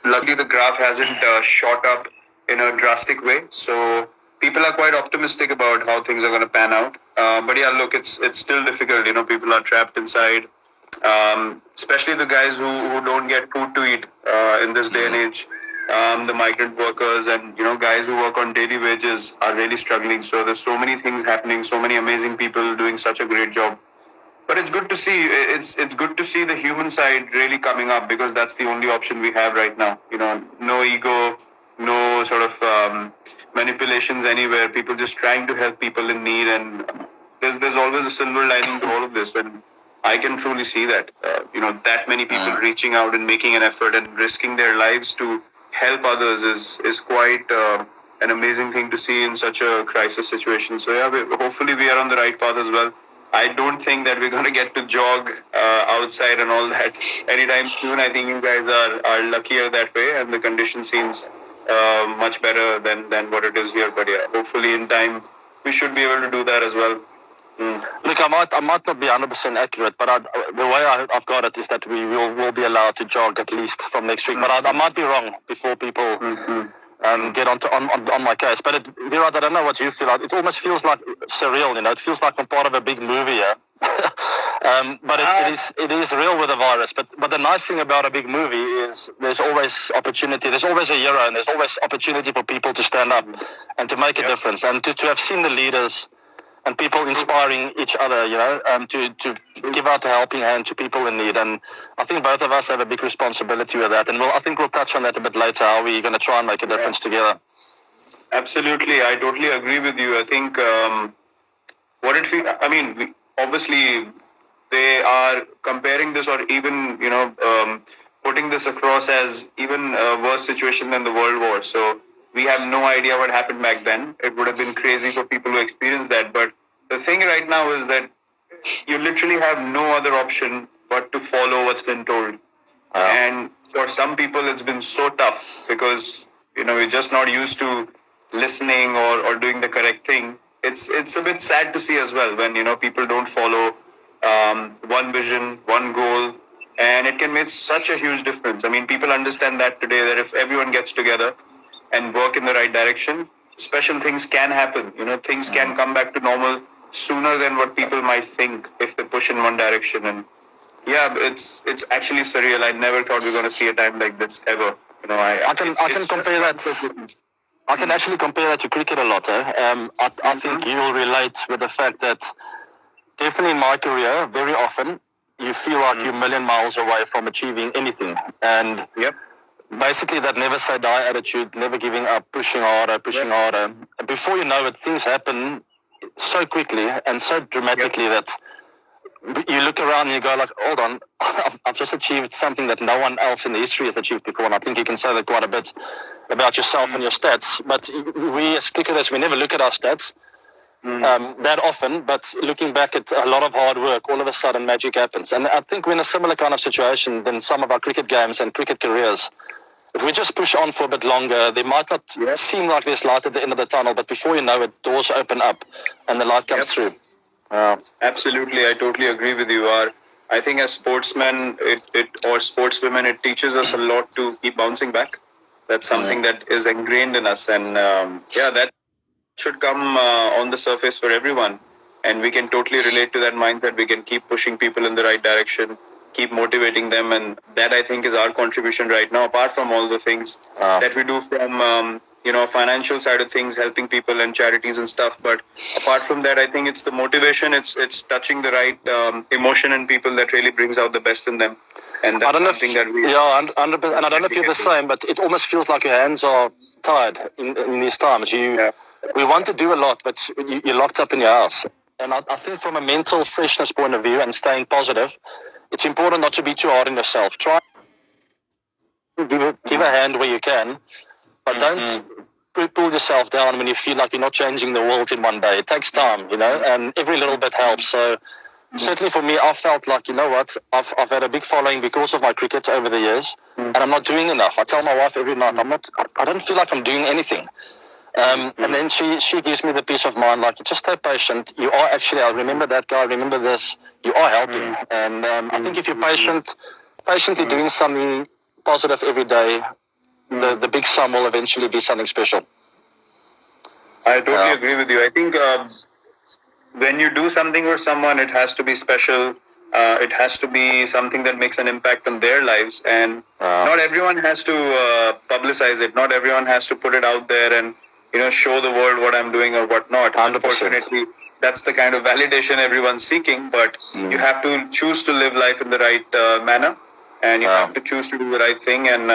Luckily, the graph hasn't shot up in a drastic way, so people are quite optimistic about how things are going to pan out. But yeah, look, it's still difficult. People are trapped inside, especially the guys who don't get food to eat in this day and age. The migrant workers and guys who work on daily wages are really struggling. So there's so many things happening, so many amazing people doing such a great job. But it's good to see. It's good to see the human side really coming up because that's the only option we have right now. No ego, no sort of manipulations anywhere. People just trying to help people in need, and there's always a silver lining to all of this, and I can truly see that. That many people reaching out and making an effort and risking their lives to help others is quite an amazing thing to see in such a crisis situation. So yeah, hopefully we are on the right path as well. I don't think that we're going to get to jog outside and all that anytime soon. I think you guys are luckier that way, and the condition seems much better than what it is here. But yeah, hopefully in time we should be able to do that as well. Look, I might not be 100% accurate, but the way I've got it is that we will be allowed to jog at least from next week. But I might be wrong before people get on my case. But Virat, I don't know what you feel like. It almost feels like surreal, It feels like I'm part of a big movie here. But it is real with the virus. But the nice thing about a big movie is there's always opportunity. There's always a hero, and there's always opportunity for people to stand up and to make a difference. And to have seen the leaders and people inspiring each other, to give out a helping hand to people in need. And I think both of us have a big responsibility with that. And I think we'll touch on that a bit later, how we're going to try and make a difference together. Absolutely. I totally agree with you. I think obviously they are comparing this or even, putting this across as even a worse situation than the World War. So we have no idea what happened back then. It would have been crazy for people who experienced that. But the thing right now is that you literally have no other option but to follow what's been told. And for some people, it's been so tough because we're just not used to listening or doing the correct thing. It's a bit sad to see as well when people don't follow one vision, one goal, and it can make such a huge difference. I mean, people understand that today that if everyone gets together and work in the right direction, special things can happen. Things can come back to normal sooner than what people might think if they push in one direction. And yeah, it's actually surreal. I never thought we were going to see a time like this ever. I can compare that. I can actually compare that to cricket a lot. I think you'll relate with the fact that definitely in my career, very often you feel like you're a million miles away from achieving anything. And basically that never say die attitude, never giving up, pushing harder. Before you know it, things happen so quickly and so dramatically that you look around and you go like, hold on, I've just achieved something that no one else in the history has achieved before. And I think you can say that quite a bit about yourself and your stats. But we as cricketers, we never look at our stats that often. But looking back at a lot of hard work, all of a sudden magic happens. And I think we're in a similar kind of situation than some of our cricket games and cricket careers. If we just push on for a bit longer, they might not seem like there's light at the end of the tunnel. But before you know it, doors open up and the light comes through. Absolutely, I totally agree with you. I think as sportsmen, or sportswomen, it teaches us a lot to keep bouncing back. That's something that is ingrained in us, and that should come on the surface for everyone. And we can totally relate to that mindset. We can keep pushing people in the right direction, keep motivating them, and that I think is our contribution right now. Apart from all the things that we do from financial side of things, helping people and charities and stuff. But apart from that, I think it's the motivation. It's touching the right emotion in people that really brings out the best in them. And that's something that we... Yeah, 100%. And I don't know if you're the same, but it almost feels like your hands are tied in these times. We want to do a lot, but you're locked up in your house. And I think from a mental freshness point of view and staying positive, it's important not to be too hard on yourself. Try give a hand where you can, but don't pull yourself down when you feel like you're not changing the world in one day. It takes time, and every little bit helps. So certainly for me, I felt like, I've had a big following because of my cricket over the years, and I'm not doing enough. I tell my wife every night, I don't feel like I'm doing anything. And then she gives me the peace of mind, like, just stay patient. You are actually, I remember that guy, remember this, you are helping. And I think if you're patiently doing something positive every day, the big sum will eventually be something special. I totally agree with you. I think when you do something for someone, it has to be special. It has to be something that makes an impact on their lives, and not everyone has to publicize it. Not everyone has to put it out there and show the world what I'm doing or what not. 100%. Unfortunately, that's the kind of validation everyone's seeking. But you have to choose to live life in the right manner, and you have to choose to do the right thing. And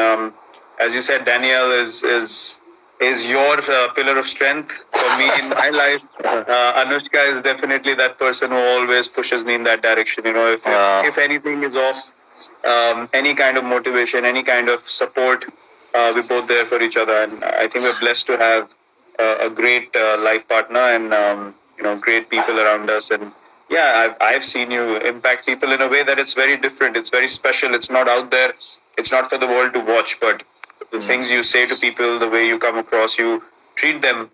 as you said, Danielle is your pillar of strength for me in my life. Anushka is definitely that person who always pushes me in that direction. If anything is off, any kind of motivation, any kind of support, we're both there for each other. And I think we're blessed to have a great life partner and great people around us. And yeah, I've seen you impact people in a way that it's very different. It's very special. It's not out there. It's not for the world to watch, but the things you say to people, the way you come across, you treat them,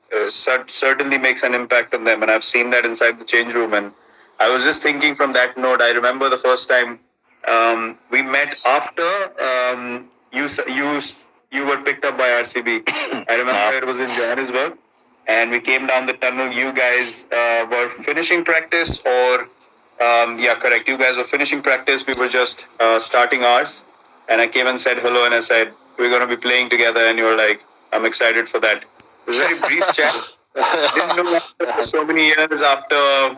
certainly makes an impact on them. And I've seen that inside the change room. And I was just thinking from that note, I remember the first time we met after you were picked up by RCB. I remember it was in Johannesburg, and we came down the tunnel. You guys were finishing practice, or correct. You guys were finishing practice. We were just starting ours, and I came and said hello, and I said we're going to be playing together, and you were like, I'm excited for that. It was a very brief chat. Didn't know after so many years, after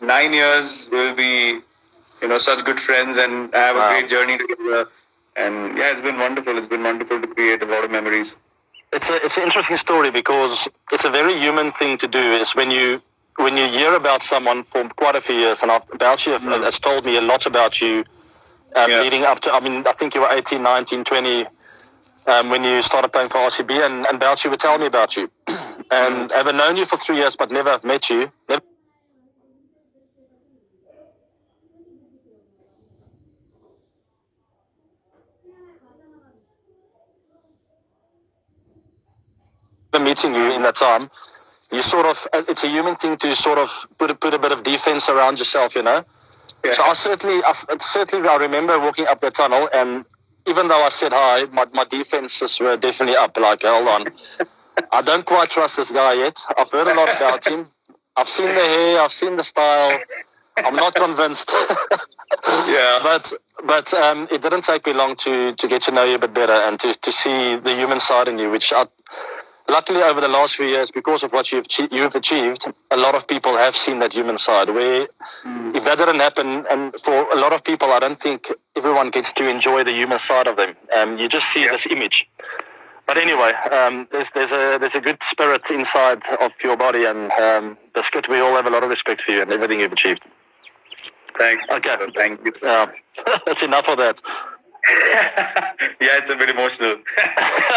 9 years, we'll be such good friends and have a great journey together. And yeah, it's been wonderful. It's been wonderful to create a lot of memories. It's an interesting story because it's a very human thing to do. Is when you hear about someone for quite a few years, and about you has told me a lot about you leading up to. I mean, I think you were 18, 19, 20 when you started playing for RCB, and about you would tell me about you. And I've known you for 3 years, but never met you. Never meeting you in that time. You sort of, it's a human thing to sort of put a bit of defense around yourself, Yeah. So I remember walking up the tunnel, and even though I said hi, my defenses were definitely up. Like, hold on, I don't quite trust this guy yet. I've heard a lot about him. I've seen the hair, I've seen the style. I'm not convinced. But it didn't take me long to get to know you a bit better and to see the human side in you, which luckily over the last few years, because of what you've achieved, a lot of people have seen that human side. Where if that didn't happen, and for a lot of people, I don't think everyone gets to enjoy the human side of them. You just see this image. But anyway, there's a good spirit inside of your body, and Biscuit, we all have a lot of respect for you and everything you've achieved. Thanks. Okay. Thank you. That's enough of that. Yeah, it's a bit emotional,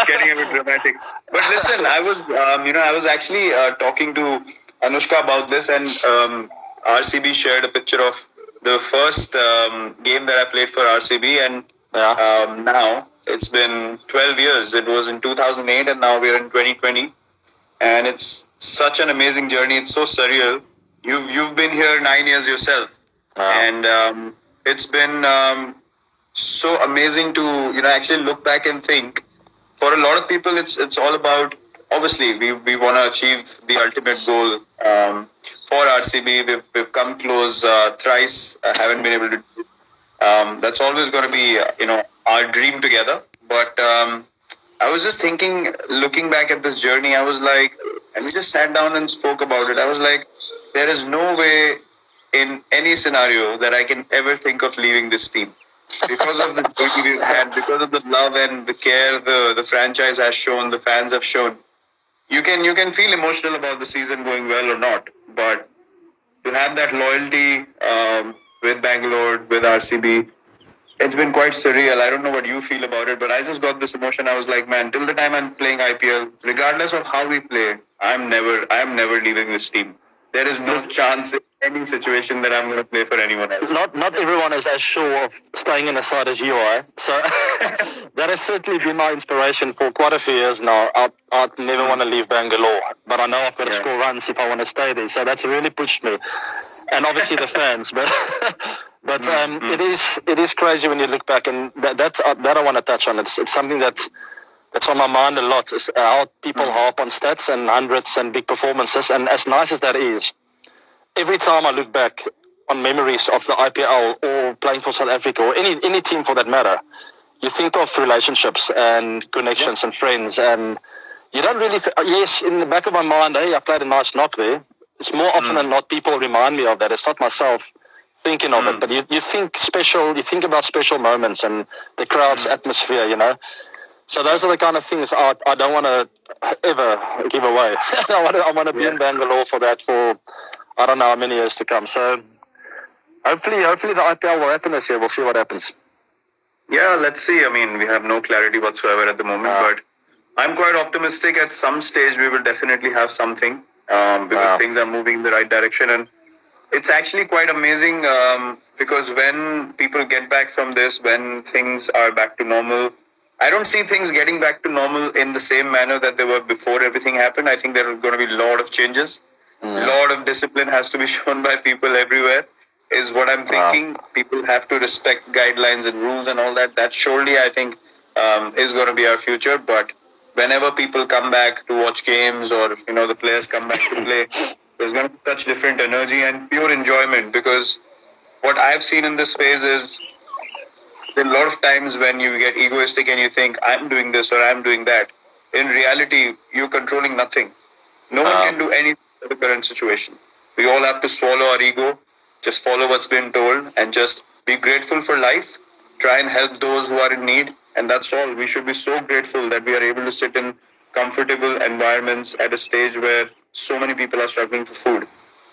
getting a bit dramatic. But listen, I was actually talking to Anushka about this, and RCB shared a picture of the first game that I played for RCB, and now it's been 12 years. It was in 2008, and now we're in 2020, and it's such an amazing journey. It's so surreal. You've been here 9 years yourself, and it's been so amazing to actually look back and think. For a lot of people, it's all about, obviously we want to achieve the ultimate goal. For RCB, we've come close thrice. I haven't been able to. That's always going to be our dream together. But I was just thinking, looking back at this journey, I was like, and we just sat down and spoke about it. I was like, there is no way in any scenario that I can ever think of leaving this team. Because of the journey we've had, because of the love and the care the franchise has shown, the fans have shown. You can feel emotional about the season going well or not, but to have that loyalty with Bangalore, with RCB, it's been quite surreal. I don't know what you feel about it, but I just got this emotion. I was like, man, till the time I'm playing IPL, regardless of how we play, I'm never leaving this team. There is no chance in any situation that I'm going to play for anyone else. Not everyone is as sure of staying in the side as you are. So that has certainly been my inspiration for quite a few years now. I'd never want to leave Bangalore, but I know I've got to score runs if I want to stay there. So that's really pushed me. And obviously the fans. But But it is crazy when you look back, and that I want to touch on. It's something that's on my mind a lot. Is how people harp on stats and hundreds and big performances. And as nice as that is, every time I look back on memories of the IPL or playing for South Africa or any team for that matter, you think of relationships and connections and friends, and you don't really. Yes, in the back of my mind, hey, I played a nice knock there. It's more often than not people remind me of that. It's not myself thinking of it, but you think special. You think about special moments and the crowd's atmosphere. So those are the kind of things I don't want to ever give away. I want to be in Bangalore for that for I don't know how many years to come. So hopefully the IPL will happen this year. We'll see what happens. Yeah, let's see. I mean, we have no clarity whatsoever at the moment, but I'm quite optimistic. At some stage, we will definitely have something because things are moving in the right direction. And it's actually quite amazing because when people get back from this, when things are back to normal, I don't see things getting back to normal in the same manner that they were before everything happened. I think there are going to be a lot of changes. A lot of discipline has to be shown by people everywhere, is what I'm thinking. People have to respect guidelines and rules and all that. That surely, I think, is going to be our future. But whenever people come back to watch games or, the players come back to play, there's going to be such different energy and pure enjoyment because what I've seen in this phase is there are a lot of times when you get egoistic and you think, I'm doing this or I'm doing that. In reality, you're controlling nothing. No one can do anything in the current situation. We all have to swallow our ego, just follow what's been told, and just be grateful for life. Try and help those who are in need, and that's all. We should be so grateful that we are able to sit in comfortable environments at a stage where so many people are struggling for food.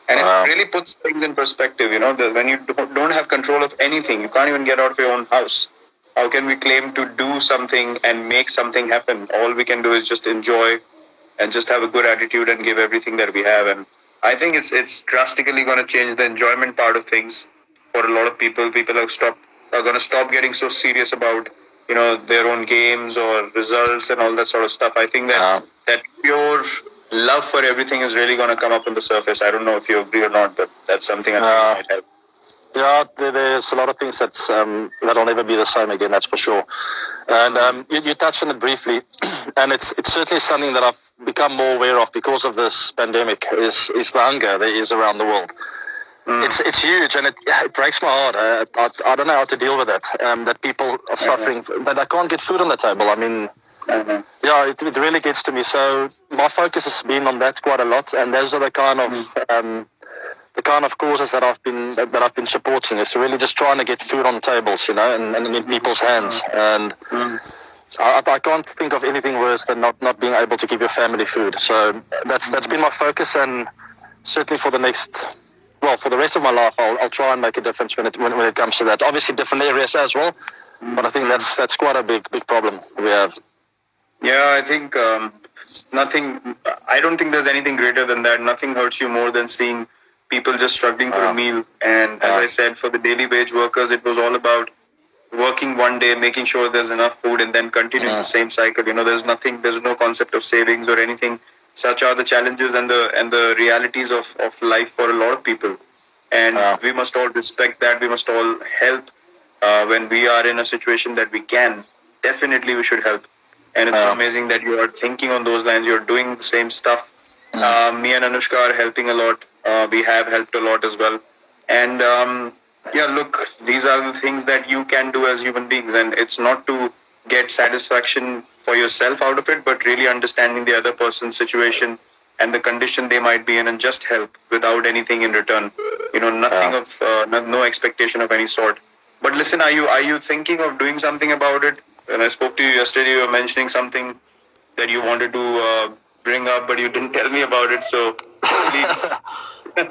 And it really puts things in perspective, when you don't have control of anything, you can't even get out of your own house. How can we claim to do something and make something happen? All we can do is just enjoy and just have a good attitude and give everything that we have. And I think it's drastically going to change the enjoyment part of things for a lot of people. People are going to stop getting so serious about their own games or results and all that sort of stuff. I think that pure love for everything is really going to come up on the surface. I don't know if you agree or not, but that's something I think might help. Yeah, there's a lot of things that'll never be the same again. That's for sure. And you touched on it briefly, and it's certainly something that I've become more aware of because of this pandemic. Is the hunger there is around the world. It's huge, and it breaks my heart. I don't know how to deal with it. That people are suffering, that I can't get food on the table. I mean, yeah, it really gets to me. So my focus has been on that quite a lot, and those are the kind of causes that I've been supporting. Is really just trying to get food on tables, and in people's hands. And I can't think of anything worse than not being able to give your family food. So that's been my focus, and certainly for the rest of my life, I'll try and make a difference when it comes to that. Obviously, different areas as well, but I think that's quite a big problem we have. Yeah, I think nothing. I don't think there's anything greater than that. Nothing hurts you more than seeing people just struggling for a meal. And as I said, for the daily wage workers, it was all about working one day, making sure there's enough food, and then continuing the same cycle. There's no concept of savings or anything. Such are the challenges and the realities of life for a lot of people. And we must all respect that. We must all help when we are in a situation that we can. Definitely, we should help. And it's amazing that you are thinking on those lines. You're doing the same stuff. Me and Anushka are helping a lot. We have helped a lot as well. And look, these are the things that you can do as human beings. And it's not to get satisfaction for yourself out of it, but really understanding the other person's situation and the condition they might be in, and just help without anything in return. Nothing of no expectation of any sort. But listen, are you thinking of doing something about it? When I spoke to you yesterday, you were mentioning something that you wanted to bring up, but you didn't tell me about it. So please.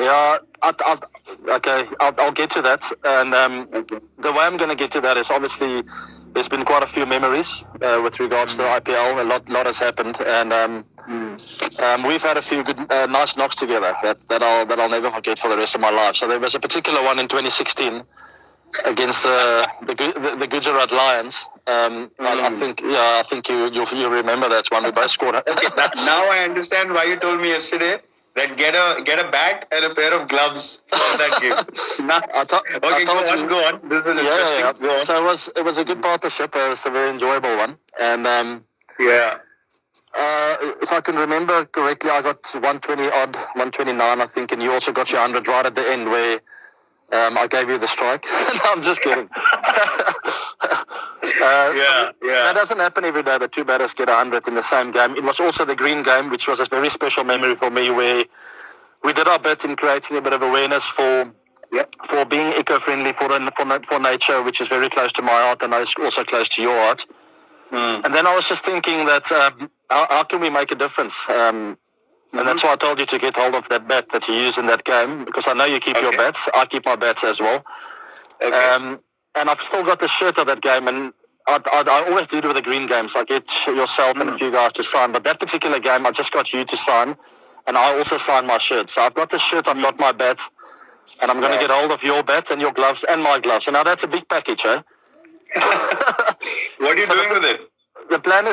Yeah, I'll get to that. And the way I'm going to get to that is obviously there's been quite a few memories with regards to IPL. A lot has happened, and we've had a few good, nice knocks together that I'll never forget for the rest of my life. So there was a particular one in 2016 against the Gujarat Lions. I think you remember that one. We both scored. Now I understand why you told me yesterday Then get a bat and a pair of gloves for that game. Nah. Okay, go on. This is interesting. Yeah. Go on. So it was a good partnership. It was a very enjoyable one. And Yeah. if I can remember correctly, I got 120 odd, 129, I think, and you also got your 100 right at the end where I gave you the strike. No, I'm just kidding. That doesn't happen every day, that two batters get 100 in the same game. It was also the green game, which was a very special memory for me, where we did our bit in creating a bit of awareness for being eco-friendly, for nature, which is very close to my heart, and it's also close to your heart. And then I was just thinking that how can we make a difference? And that's why I told you to get hold of that bat that you use in that game, because I know you keep your bats. I keep my bats as well. Okay. And I've still got the shirt of that game, and I always do it with the green games. I get yourself and a few guys to sign, but that particular game, I just got you to sign, and I also signed my shirt. So I've got the shirt, I've got my bat, and I'm going to get hold of your bat and your gloves and my gloves. So now that's a big package, eh? What are you doing with it? The plan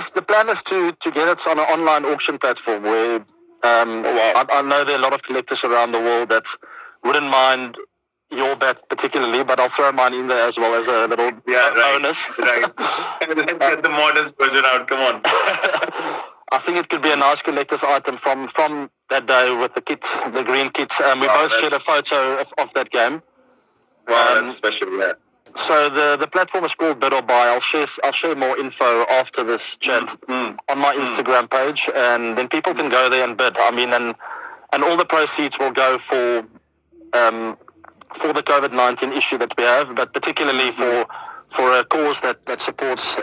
is to get it on an online auction platform where I know there are a lot of collectors around the world that wouldn't mind your bat particularly, but I'll throw mine in there as well as a little bonus. Right. Let's get the modest version out. Come on. I think it could be a nice collector's item from that day with the kit, the green kit. We both shared a photo of that game. Wow, that's special. Yeah. So the platform is called Bid or Buy. I'll share more info after this chat on my Instagram page, and then people can go there and bid. I mean, and all the proceeds will go for the COVID-19 issue that we have, but particularly for a cause that supports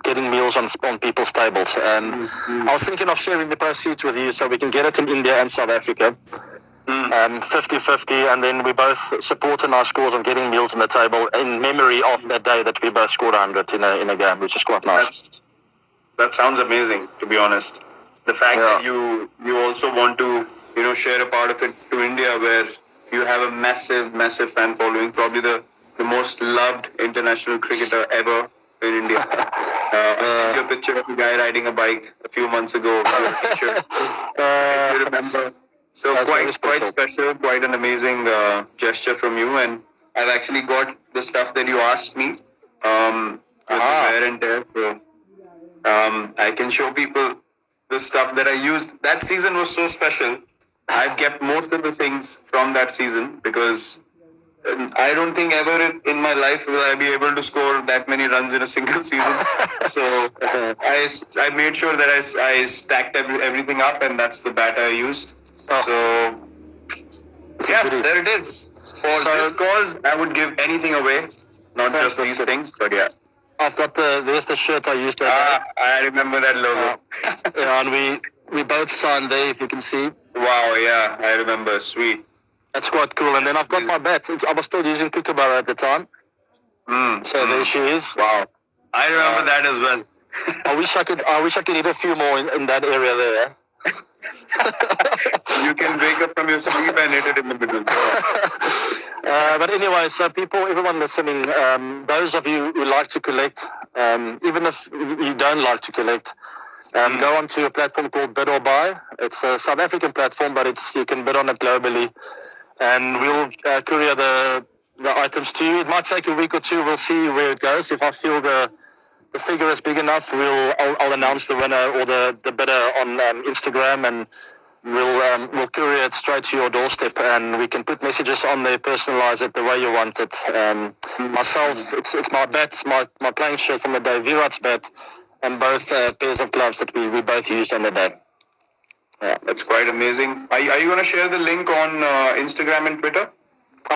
getting meals on people's tables. And I was thinking of sharing the proceeds with you so we can get it in India and South Africa. 50-50, and then we both support a nice cause of getting meals on the table in memory of that day that we both scored 100 in a game, which is quite nice. That sounds amazing, to be honest. The fact that you also want to share a part of it to India, where you have a massive fan following, probably the most loved international cricketer ever in India. I sent you a picture of a guy riding a bike a few months ago with your t-shirt, if you remember. So quite special, quite an amazing gesture from you. And I've actually got the stuff that you asked me with the wear and tear. So I can show people the stuff that I used. That season was so special. I've kept most of the things from that season because I don't think ever in my life will I be able to score that many runs in a single season. So I made sure that I stacked everything up, and that's the bat I used. So there it is. For this cause, I would give anything away, not just these things, but yeah. I've got there's the shirt I used. I remember that logo. And we both signed there, if you can see. Wow, yeah, I remember. Sweet. That's quite cool. And then I've got my bat. I was still using Kookaburra at the time. So there she is. Wow. I remember that as well. I wish I could hit a few more in that area there. You can wake up from your sleep and hit it in the middle. But anyway, so everyone listening, those of you who like to collect, even if you don't like to collect, go onto a platform called Bid or Buy. It's a South African platform, but you can bid on it globally, and we'll courier the items to you. It might take a week or two. We'll see where it goes. If I feel the figure is big enough, I'll announce the winner or the bidder on Instagram, and we'll courier it straight to your doorstep, and we can put messages on there, personalize it the way you want it. Myself, it's my bat, my playing shirt from the day, Virat's bat, and both pairs of gloves that we both used on the day. Yeah, that's quite amazing. Are you going to share the link on Instagram and Twitter?